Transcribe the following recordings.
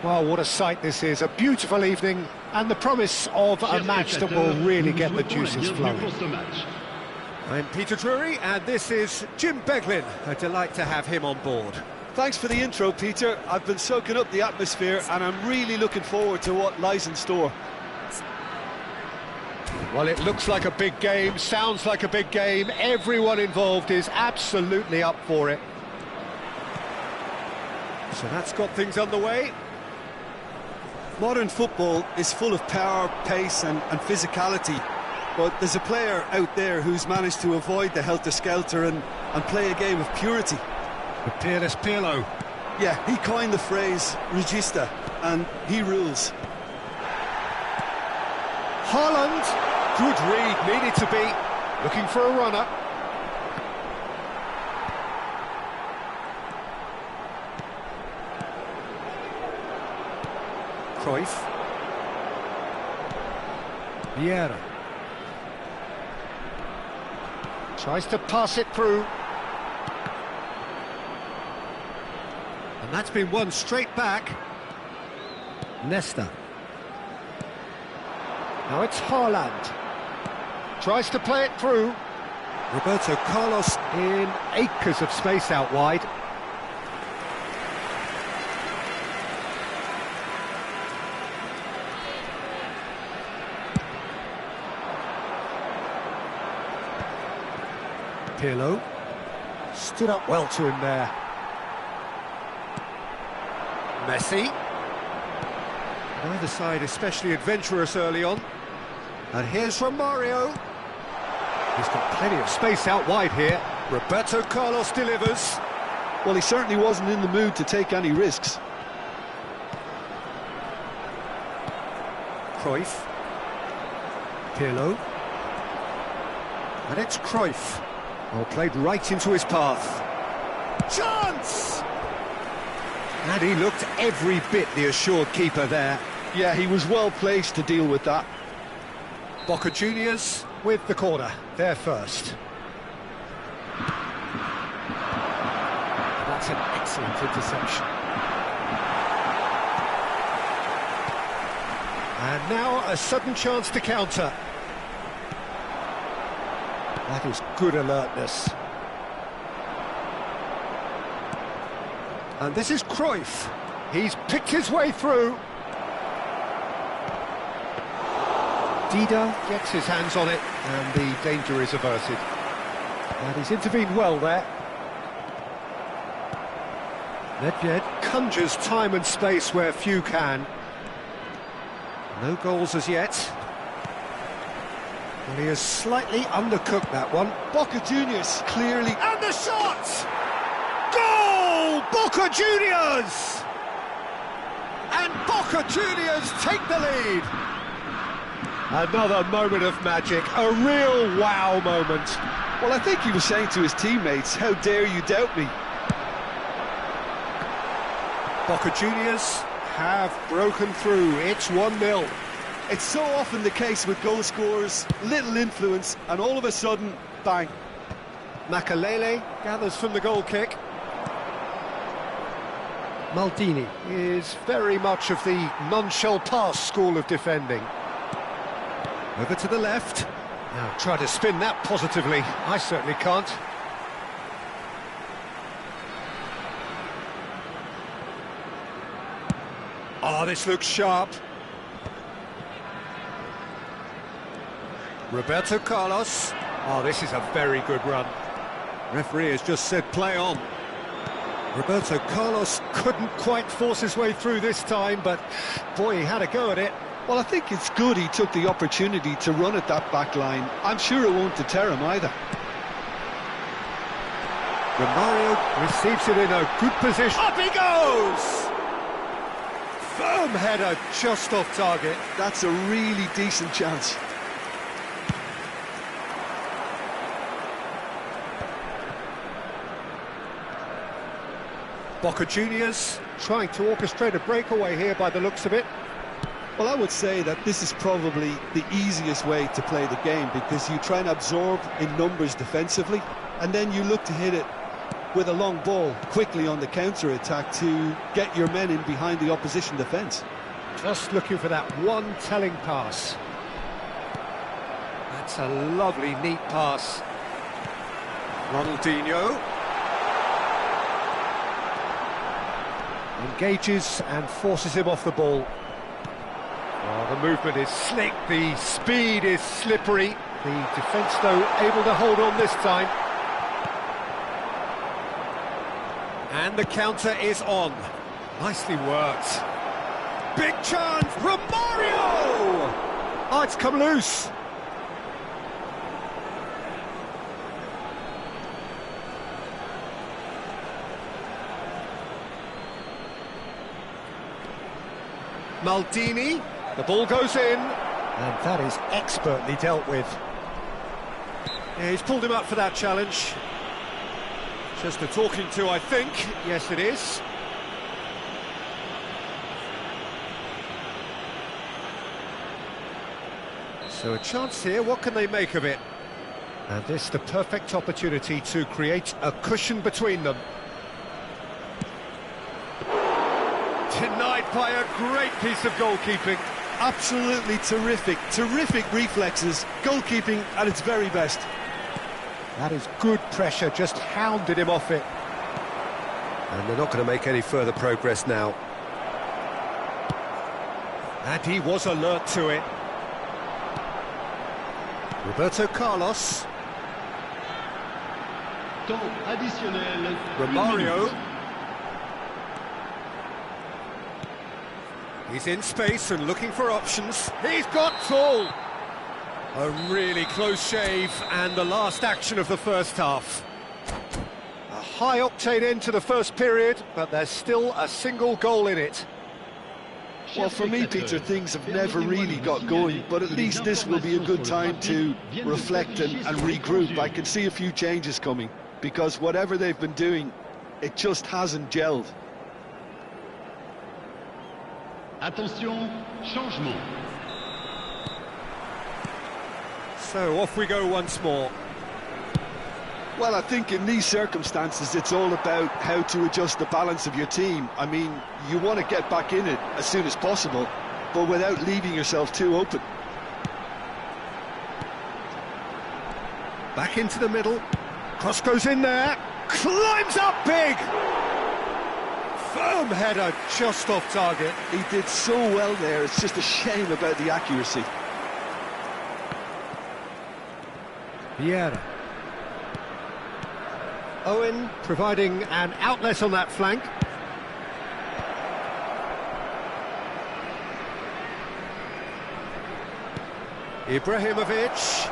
Well, what a sight this is, a beautiful evening, and the promise of a match that will really get the juices flowing. I'm Peter Drury, and this is Jim Beglin. A delight to have him on board. Thanks for the intro, Peter. I've been soaking up the atmosphere, and I'm really looking forward to what lies in store. Well, it looks like a big game, sounds like a big game. Everyone involved is absolutely up for it. So that's got things underway. Modern football is full of power, pace and physicality, but there's a player out there who's managed to avoid the helter-skelter and play a game of purity. The peerless Pirlo. Yeah, he coined the phrase regista, and he rules. Haaland, good read, needed to be, looking for a runner. Cruyff. Vieira. Tries to pass it through. And that's been won straight back. Nesta. Now it's Haaland. Tries to play it through. Roberto Carlos in acres of space out wide. Pirlo stood up well to him there. Messi. Neither side especially adventurous early on. And here's Romario. He's got plenty of space out wide here. Roberto Carlos delivers. Well, he certainly wasn't in the mood to take any risks. Cruyff. Pirlo. And it's Cruyff. Well, played right into his path. Chance! And he looked every bit the assured keeper there. Yeah, he was well placed to deal with that. Boca Juniors with the corner, they're first. That's an excellent interception. And now a sudden chance to counter. That is good alertness. And this is Cruyff. He's picked his way through. Dida gets his hands on it, and the danger is averted. And he's intervened well there. Nedved conjures time and space where few can. No goals as yet. Well, he has slightly undercooked that one. Boca Juniors clearly... And the shot! Goal! Boca Juniors! And Boca Juniors take the lead. Another moment of magic, a real wow moment. Well, I think he was saying to his teammates, how dare you doubt me? Boca Juniors have broken through, it's 1-0. It's so often the case with goal scorers, little influence, and all of a sudden, bang. Makalele gathers from the goal kick. Maldini is very much of the non-shall-pass school of defending. Over to the left. Now try to spin that positively. I certainly can't. Oh, this looks sharp. Roberto Carlos. Oh, this is a very good run. Referee has just said play on. Roberto Carlos couldn't quite force his way through this time, but boy, he had a go at it. Well, I think it's good he took the opportunity to run at that back line. I'm sure it won't deter him either. Romario receives it in a good position. Up he goes! Firm header just off target. That's a really decent chance. Boca Juniors trying to orchestrate a breakaway here by the looks of it. Well, I would say that this is probably the easiest way to play the game, because you try and absorb in numbers defensively, and then you look to hit it with a long ball quickly on the counter-attack to get your men in behind the opposition defence. Just looking for that one telling pass. That's a lovely, neat pass. Ronaldinho. Engages and forces him off the ball. Oh, the movement is slick, the speed is slippery. The defence, though, able to hold on this time. And the counter is on. Nicely worked. Big chance, Romario! Oh, it's come loose. Maldini, the ball goes in, and that is expertly dealt with. Yeah, he's pulled him up for that challenge. Just a talking to, I think. Yes, it is. So a chance here, what can they make of it? And this the perfect opportunity to create a cushion between them. Denied by a great piece of goalkeeping. Absolutely terrific reflexes, goalkeeping at its very best. That is good pressure, just hounded him off it. And they're not going to make any further progress now. And he was alert to it. Roberto Carlos. Romario. He's in space and looking for options. He's got Tool. A really close shave, and the last action of the first half. A high-octane end to the first period, but there's still a single goal in it. Well, for me, Peter, things have never really got going, but at least this will be a good time to reflect and regroup. I can see a few changes coming, because whatever they've been doing, it just hasn't gelled. Attention, changement. So off we go once more. Well, I think in these circumstances, it's all about how to adjust the balance of your team. I mean, you want to get back in it as soon as possible, but without leaving yourself too open. Back into the middle. Cross goes in there. Climbs up big. Firm header just off target. He did so well there. It's just a shame about the accuracy. Vieira. Owen providing an outlet on that flank. Ibrahimovic.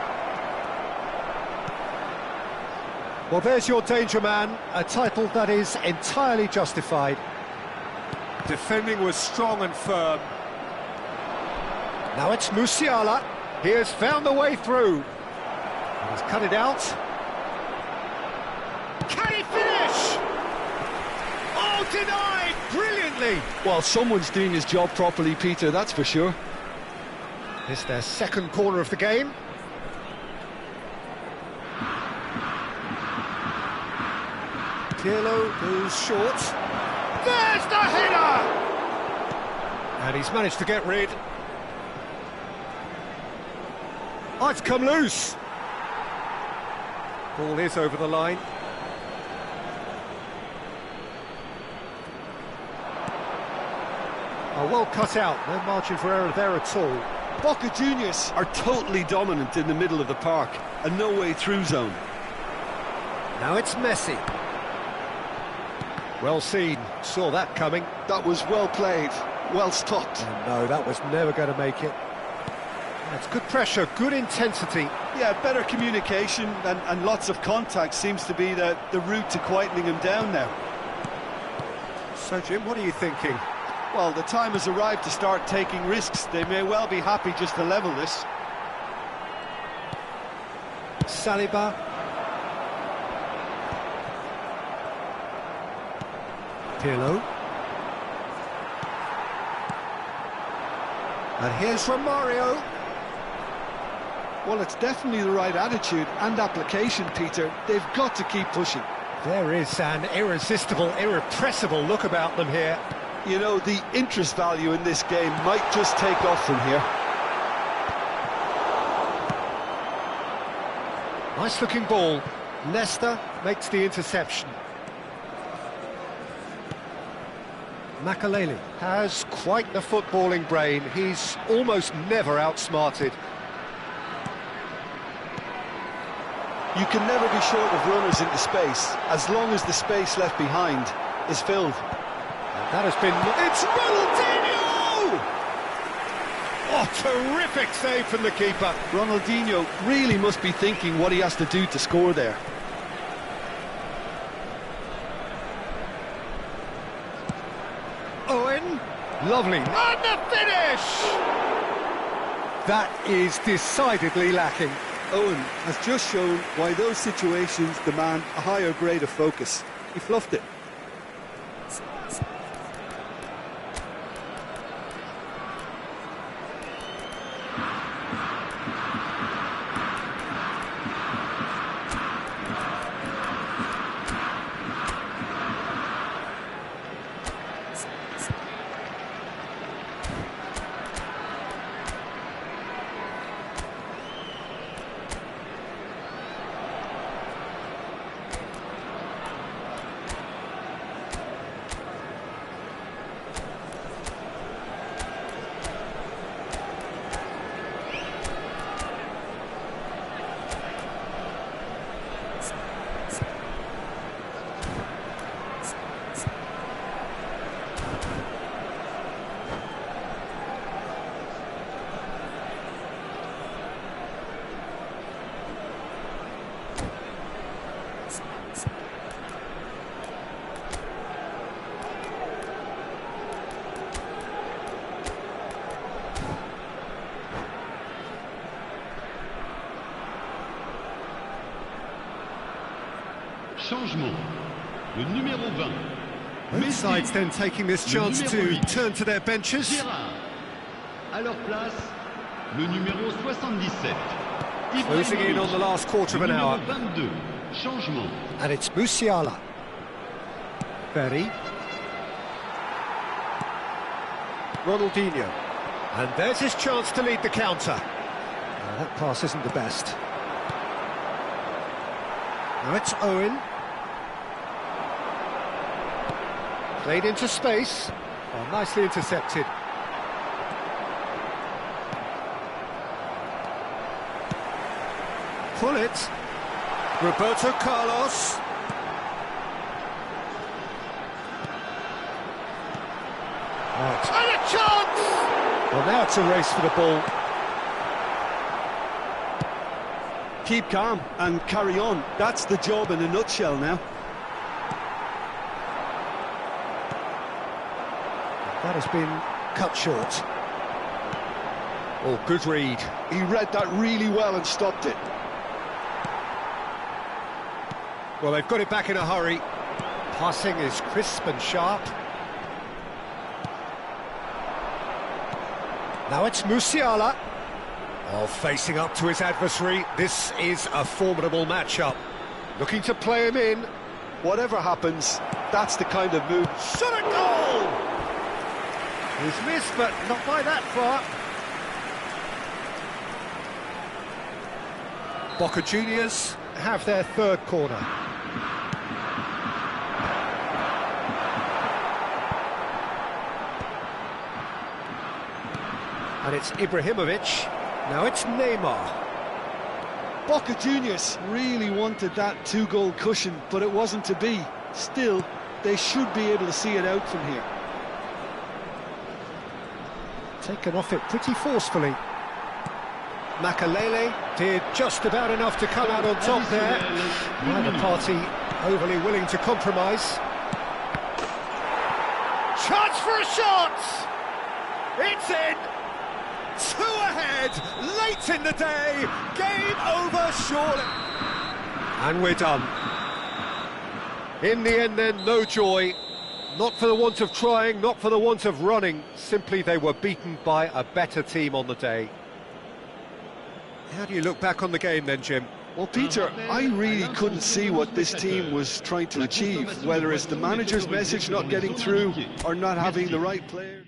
Well, there's your danger man, a title that is entirely justified. Defending was strong and firm. Now it's Musiala. He has found the way through. He's cut it out. Can he finish? Oh, denied! Brilliantly! Well, someone's doing his job properly, Peter, that's for sure. It's their second corner of the game. Pirlo goes short. There's the header! And he's managed to get rid. Oh, it's come loose. Ball is over the line. Oh, well cut out. No margin for error there at all. Boca Juniors are totally dominant in the middle of the park. A no-way through zone. Now it's Messi. Well seen, saw that coming. That was well played, well stopped. Oh, no, that was never going to make it. That's good pressure, good intensity. Yeah, better communication and lots of contact seems to be the route to quietening him down now. So, Jim, what are you thinking? Well, the time has arrived to start taking risks. They may well be happy just to level this. Saliba. Pirlo. And here's Romario. Well, it's definitely the right attitude and application, Peter. They've got to keep pushing. There is an irresistible, irrepressible look about them here. You know, the interest value in this game might just take off from here. Nice looking ball. Leicester makes the interception. Makaleli has quite the footballing brain. He's almost never outsmarted. You can never be short of runners into space, as long as the space left behind is filled. And that has been... It's Ronaldinho! Oh, terrific save from the keeper. Ronaldinho really must be thinking what he has to do to score there. Owen, lovely. And the finish! That is decidedly lacking. Owen has just shown why those situations demand a higher grade of focus. He fluffed it. Changement. Le numéro 20. Both sides then taking this chance to turn to their benches. Gérard. À leur place, le numéro 77. Closing in on the last quarter of an hour. 22. Changement. And it's Musiala. Berry. Ronaldinho. And there's his chance to lead the counter. Now, that pass isn't the best. Now it's Owen. Played into space. Oh, nicely intercepted. Pull it. Roberto Carlos. Right. And a chance! Well, now it's a race for the ball. Keep calm and carry on. That's the job in a nutshell now. That has been cut short. Oh, good read. He read that really well and stopped it. Well, they've got it back in a hurry. Passing is crisp and sharp. Now it's Musiala. Oh, facing up to his adversary. This is a formidable matchup. Looking to play him in. Whatever happens, that's the kind of move. Shot a goal! He's missed, but not by that far. Boca Juniors have their third corner. And it's Ibrahimovic. Now it's Neymar. Boca Juniors really wanted that two-goal cushion, but it wasn't to be. Still, they should be able to see it out from here. Taken off it pretty forcefully. Makaleli did just about enough to come out on top there. Neither party overly willing to compromise. Chance for a shot! It's in! 2 ahead, late in the day, game over surely. And we're done. In the end then, no joy. Not for the want of trying, not for the want of running. Simply they were beaten by a better team on the day. How do you look back on the game then, Jim? Well, Peter, I really couldn't see what this team was trying to achieve, whether it's the manager's message not getting through or not having the right player.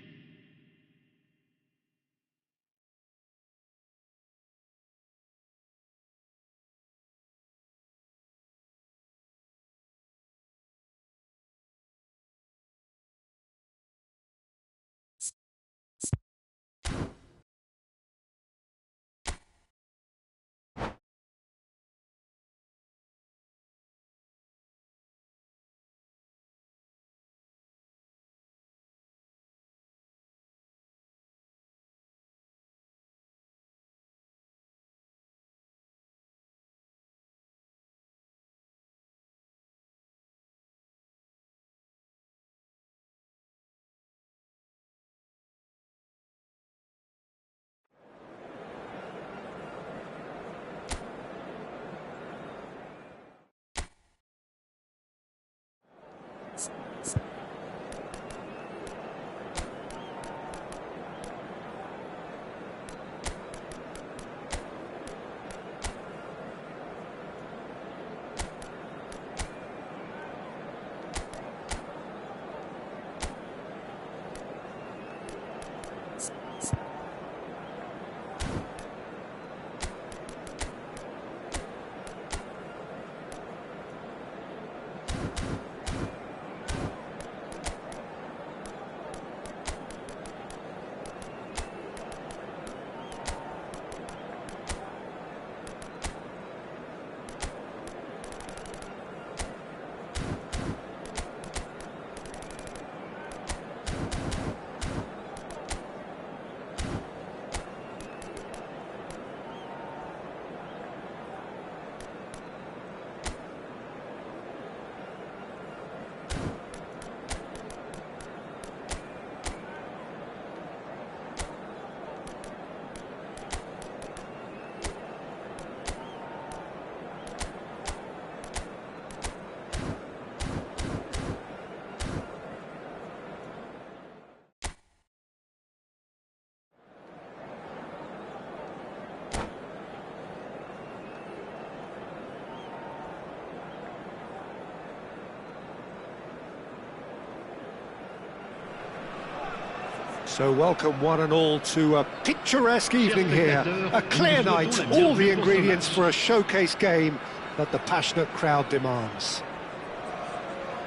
So welcome one and all to a picturesque evening here, a clear night, all the ingredients for a showcase game that the passionate crowd demands.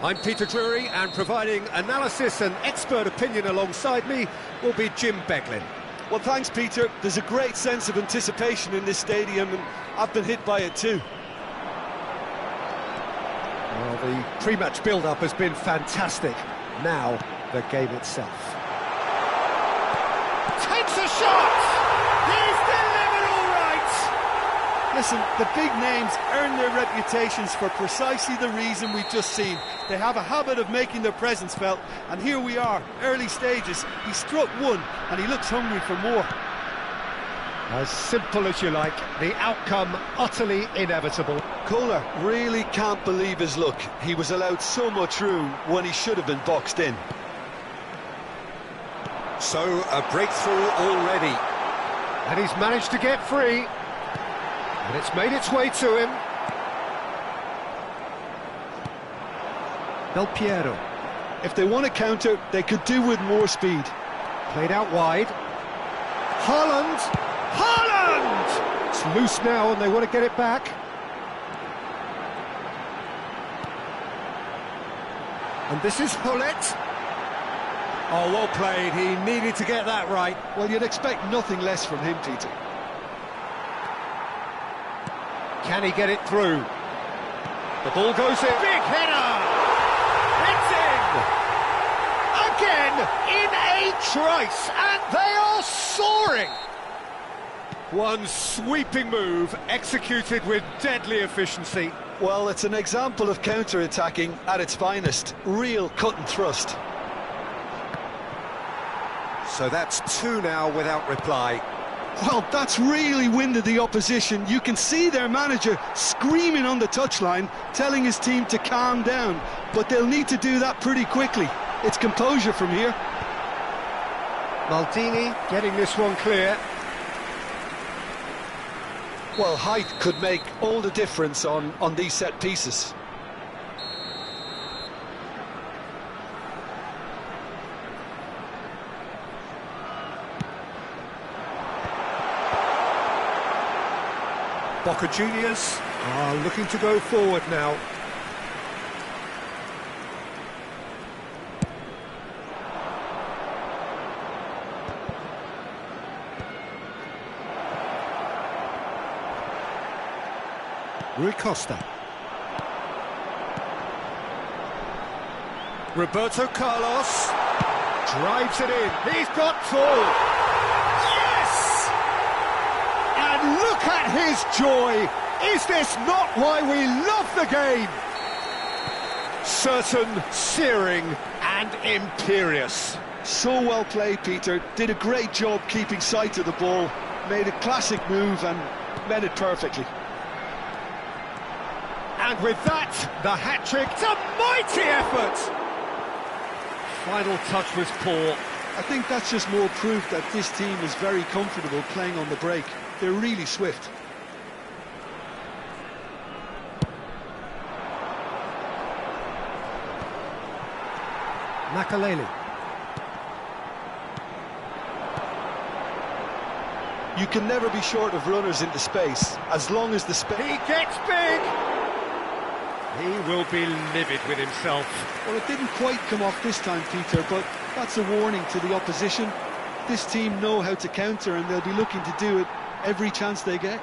I'm Peter Drury, and providing analysis and expert opinion alongside me will be Jim Beglin. Well, thanks, Peter. There's a great sense of anticipation in this stadium, and I've been hit by it too. Well, the pre-match build-up has been fantastic. Now, the game itself. Takes a shot! He's delivered all right! Listen, the big names earn their reputations for precisely the reason we've just seen. They have a habit of making their presence felt, and here we are, early stages. He struck one, and he looks hungry for more. As simple as you like, the outcome utterly inevitable. Kohler really can't believe his luck. He was allowed so much room when he should have been boxed in. So, a breakthrough already. And he's managed to get free. And it's made its way to him. Del Piero. If they want to counter, they could do with more speed. Played out wide. Haaland! Haaland! It's loose now and they want to get it back. And this is Hullet. Oh, well played. He needed to get that right. Well, you'd expect nothing less from him, Peter. Can he get it through? The ball goes in. Big header! It's in! Again, in a trice, and they are soaring! One sweeping move, executed with deadly efficiency. Well, it's an example of counter-attacking at its finest. Real cut and thrust. So that's two now without reply. Well, that's really winded the opposition. You can see their manager screaming on the touchline, telling his team to calm down. But they'll need to do that pretty quickly. It's composure from here. Maldini getting this one clear. Well, height could make all the difference on these set pieces. Boca Juniors are looking to go forward now. Rui Costa. Roberto Carlos drives it in. He's got full. Yes! And look at his joy. Is this not why we love the game? Certain, searing and imperious. So well played, Peter. Did a great job keeping sight of the ball. Made a classic move and met it perfectly. And with that, the hat-trick. It's a mighty effort! Final touch was poor. I think that's just more proof that this team is very comfortable playing on the break. They're really swift. Makaleli. You can never be short of runners into space, as long as the space... He gets big! He will be livid with himself. Well, it didn't quite come off this time, Peter, but that's a warning to the opposition. This team know how to counter, and they'll be looking to do it every chance they get.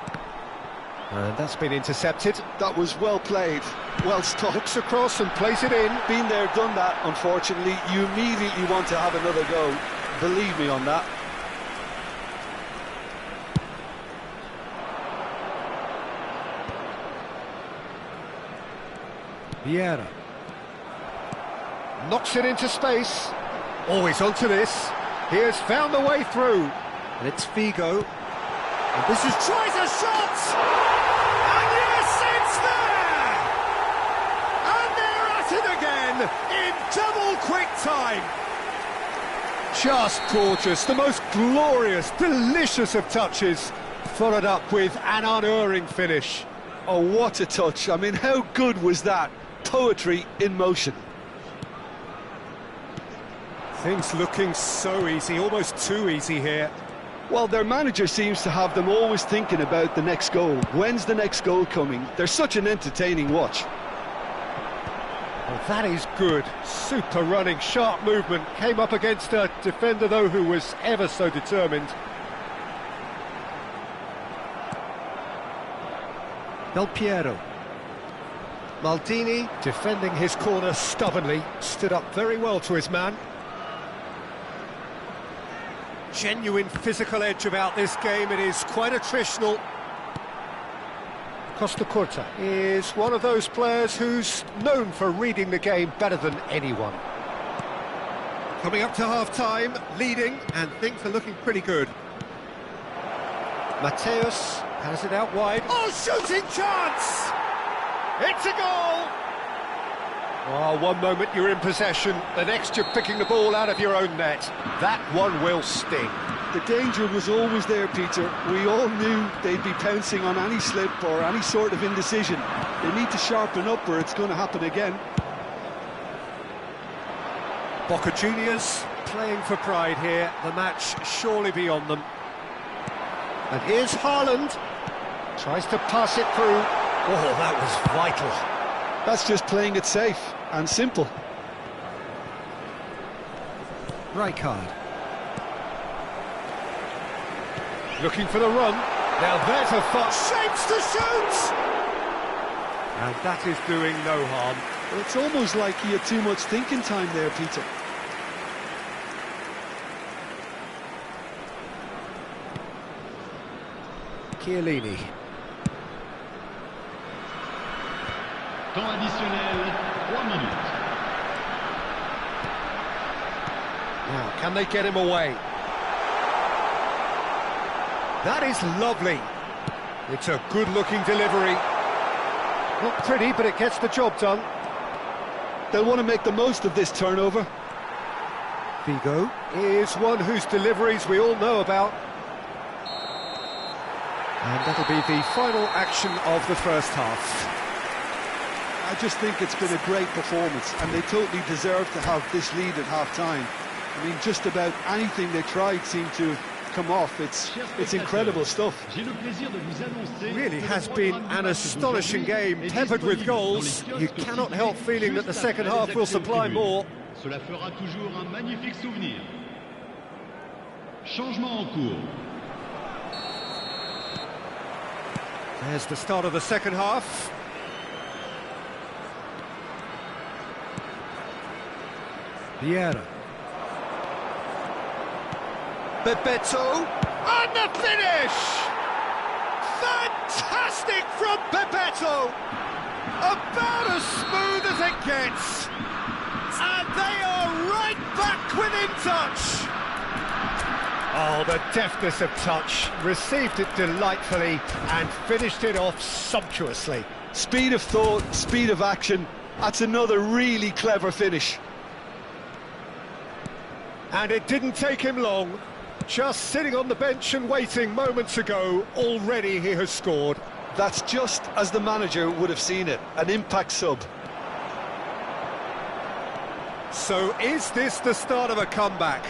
And that's been intercepted. That was well played, well stopped. Looks across and plays it in. Been there, done that, unfortunately. You immediately want to have another go. Believe me on that. Vieira. Knocks it into space. Always onto this. He has found the way through. And it's Figo. And this is... tries a shot! And yes, it's there! And they're at it again in double quick time. Just gorgeous. The most glorious, delicious of touches. Followed up with an unerring finish. Oh, what a touch. I mean, how good was that? Poetry in motion. Things looking so easy, almost too easy here. Well, their manager seems to have them always thinking about the next goal. When's the next goal coming? They're such an entertaining watch. Well, that is good. Super running, sharp movement. Came up against a defender, though, who was ever so determined. Del Piero. Maldini, defending his corner stubbornly, stood up very well to his man. Genuine physical edge about this game. It is quite attritional. Costa Curta is one of those players who's known for reading the game better than anyone. Coming up to half-time, leading, and things are looking pretty good. Mateus has it out wide. Oh, shooting chance! It's a goal! Oh, one moment you're in possession, the next you're picking the ball out of your own net. That one will sting. The danger was always there, Peter. We all knew they'd be pouncing on any slip or any sort of indecision. They need to sharpen up or it's going to happen again. Boca Juniors playing for pride here. The match surely beyond them. And here's Haaland. Tries to pass it through. Oh, that was vital. That's just playing it safe and simple. Rijkaard. Looking for the run. Now there's a far shapes to shoot! And that is doing no harm. Well, it's almost like he had too much thinking time there, Peter. Temps Chiellini. additionnel, 3 minutes. Now, can they get him away? That is lovely. It's a good-looking delivery. Not pretty, but it gets the job done. They'll want to make the most of this turnover. Figo is one whose deliveries we all know about. And that'll be the final action of the first half. I just think it's been a great performance, and they totally deserve to have this lead at half-time. I mean, just about anything they tried seemed to come off. It's incredible stuff. Really has been an astonishing game, peppered with goals. You cannot help feeling that the second half will supply more. Cela fera toujours un magnifique souvenir. Changement en cours. There's the start of the second half. Vieira. Bebeto. And the finish! Fantastic from Bebeto! About as smooth as it gets. And they are right back within touch. Oh, the deftness of touch. Received it delightfully and finished it off sumptuously. Speed of thought, speed of action. That's another really clever finish. And it didn't take him long. Just sitting on the bench and waiting moments ago, already he has scored. That's just as the manager would have seen it, an impact sub. So is this the start of a comeback?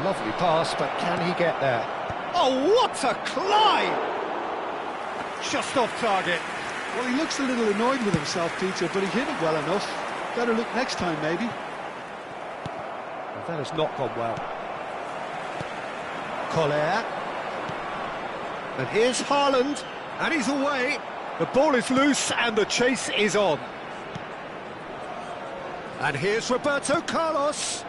Lovely pass, but can he get there? Oh, what a climb! Just off target. Well, he looks a little annoyed with himself, Peter, but he hit it well enough. Better look next time, maybe. Well, that has not gone well. Collier. And here's Haaland, and he's away. The ball is loose, and the chase is on. And here's Roberto Carlos.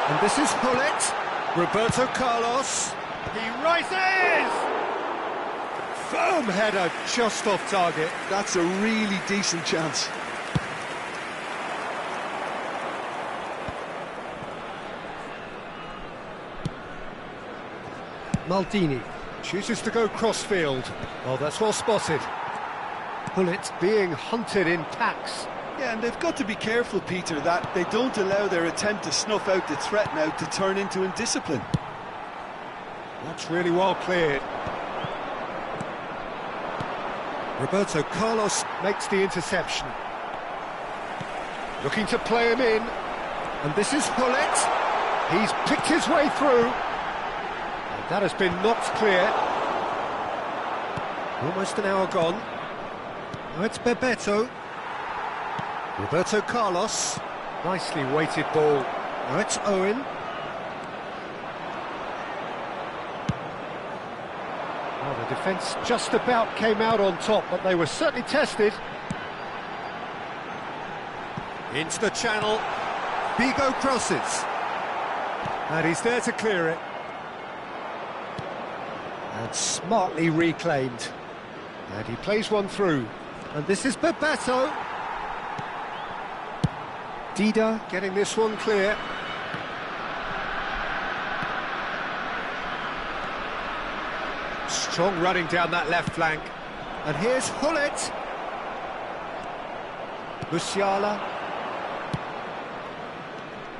And this is Hullet. Roberto Carlos. He rises! Firm header just off target. That's a really decent chance. Maldini chooses to go cross-field. Well, that's well spotted. Hullet being hunted in packs. Yeah, and they've got to be careful, Peter, that they don't allow their attempt to snuff out the threat now to turn into indiscipline. That's really well cleared. Roberto Carlos makes the interception. Looking to play him in. And this is Hullet. He's picked his way through. And that has been knocked clear. Almost an hour gone. Now it's Bebeto. Roberto Carlos. Nicely weighted ball. Now it's Owen. Well, the defence just about came out on top, but they were certainly tested. Into the channel. Vigo crosses. And he's there to clear it. And smartly reclaimed. And he plays one through. And this is Bebeto. Dida getting this one clear. Strong running down that left flank. And here's Hullet. Musiala.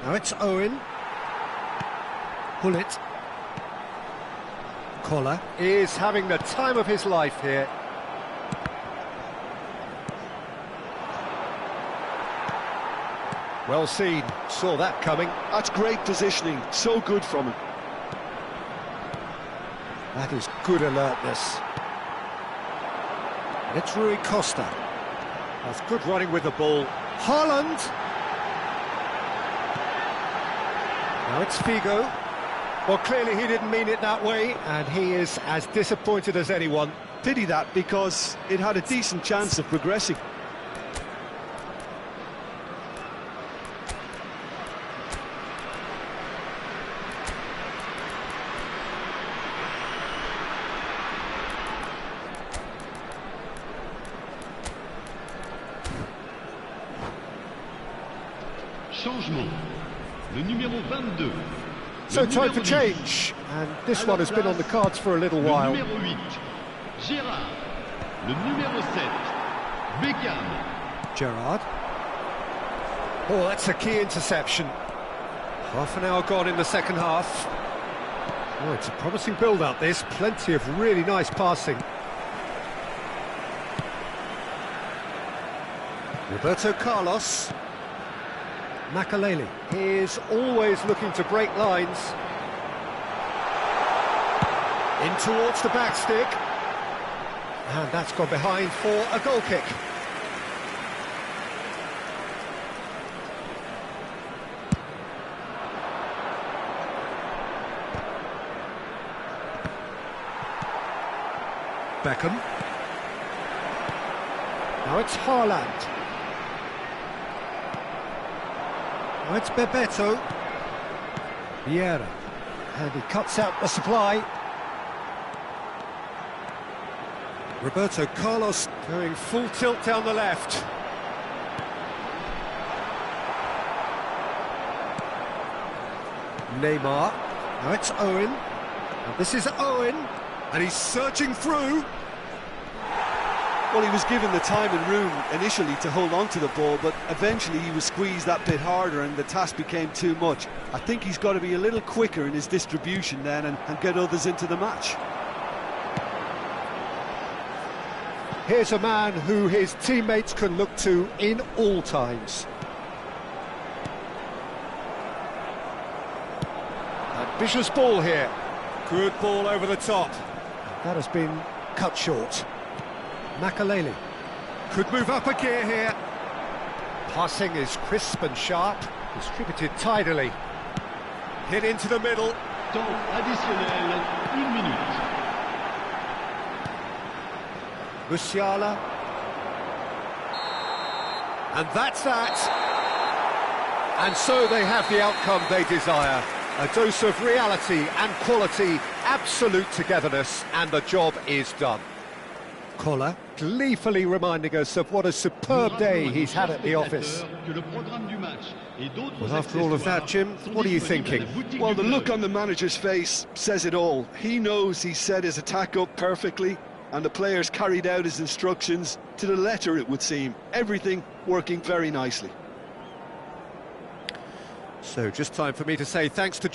Now it's Owen. Hullet. Collar is having the time of his life here. Well seen, saw that coming. That's great positioning, so good from him. That is good alertness. It's Rui Costa. That's good running with the ball. Haaland. Now it's Figo. Well, clearly he didn't mean it that way, and he is as disappointed as anyone. Pity that, because it had a decent chance of progressing. Changement. Le numéro 22. So time for change, and this one has been on the cards for a little while. Le numéro 8. Gérard. Le numéro 7. Beckham. Gerrard. Oh, that's a key interception. Half an hour gone in the second half. Oh, it's a promising build-up, this. Plenty of really nice passing. Roberto Carlos. Makaleli is always looking to break lines. In towards the back stick. And that's gone behind for a goal kick. Beckham. Now it's Haaland. Now it's Bebeto. Vieira. And he cuts out the supply. Roberto Carlos going full tilt down the left. Neymar. Now it's Owen. And this is Owen. And he's searching through. Well, he was given the time and room initially to hold on to the ball, but eventually he was squeezed that bit harder and the task became too much. I think he's got to be a little quicker in his distribution then and get others into the match. Here's a man who his teammates can look to in all times. Ambitious ball here. Good ball over the top. That has been cut short. Makaleli could move up a gear here. Passing is crisp and sharp, distributed tidily. Hit into the middle. Temps additionnel, 1 minute. Musiala. And that's that. And so they have the outcome they desire. A dose of reality and quality, absolute togetherness, and the job is done. Koller gleefully reminding us of what a superb day he's had at the office. Well, after all of that, Jim, what are you thinking? Well, the look on the manager's face says it all. He knows he set his attack up perfectly, and the players carried out his instructions to the letter, it would seem. Everything working very nicely. So, just time for me to say thanks to